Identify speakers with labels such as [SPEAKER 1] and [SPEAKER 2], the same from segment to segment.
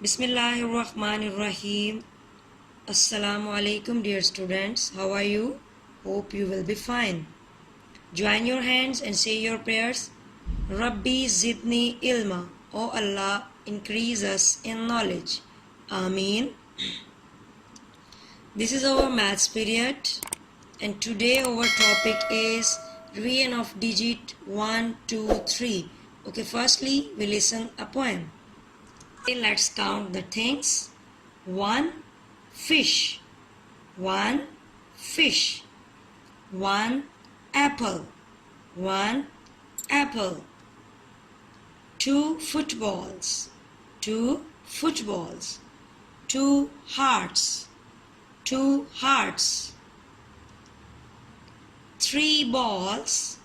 [SPEAKER 1] Bismillahirrahmanirrahim. Assalamu alaikum, dear students. How are you? Hope you will be fine. Join your hands and say your prayers. Rabbi zidni ilma. O Allah, increase us in knowledge. Ameen. This is our maths period, and today our topic is revision of digit 1, 2, 3. Okay, firstly we listen a poem. Okay, let's count the things. 1 fish, 1 fish, 1 apple, 1 apple, 2 footballs, 2 footballs, 2 hearts, 2 hearts, 3 balls,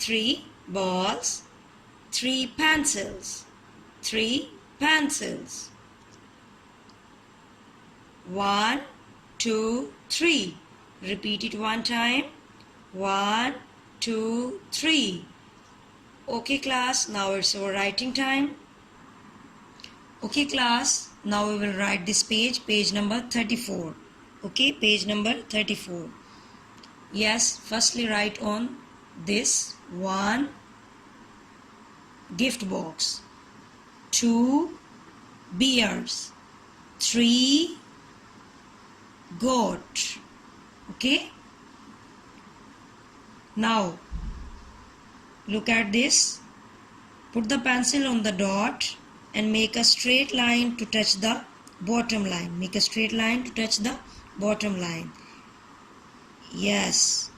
[SPEAKER 1] 3 balls, 3 pencils, 3 pencils. 1, 2, 3. Repeat it one time. 1, 2, 3. Okay class, now it's our writing time. Okay class, now we will write this page number 34. Okay, page number 34. Yes, firstly write on this 1 gift box, 2 bears, 3 goat. Okay, now look at this. Put the pencil on the dot and make a straight line to touch the bottom line. Make a straight line to touch the bottom line. Yes,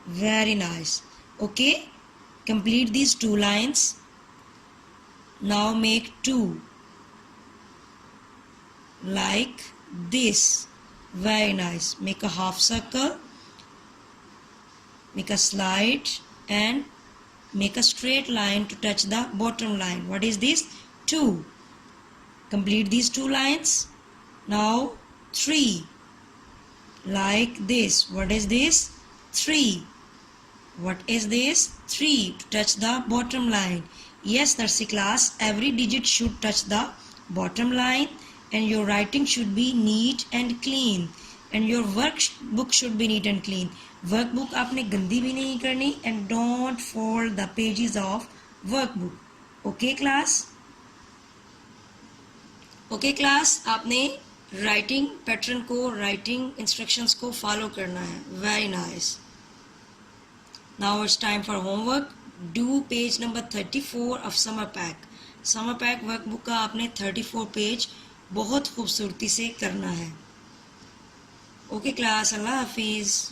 [SPEAKER 1] very nice. Okay, complete these 2 lines. Now make 2 like this. Very nice. Make a half circle, make a slide and make a straight line to touch the bottom line. What is this? 2. Complete these 2 lines. Now 3 like this. What is this? 3. What is this? 3 to touch the bottom line. Yes, nursery class, every digit should touch the bottom line, and your writing should be neat and clean, and your workbook should be neat and clean. Workbook आपने गंदी भी नहीं करनी, and don't fold the pages of workbook. Okay class? Okay class, आपने writing pattern को, writing instructions को follow करना है. Very nice. Now it's time for homework. Do page number 34 of summer pack. Summer pack workbook का आपने 34 page बहुत खूबसूरती से करना है. ओके क्लास, अल्लाह हाफिज़.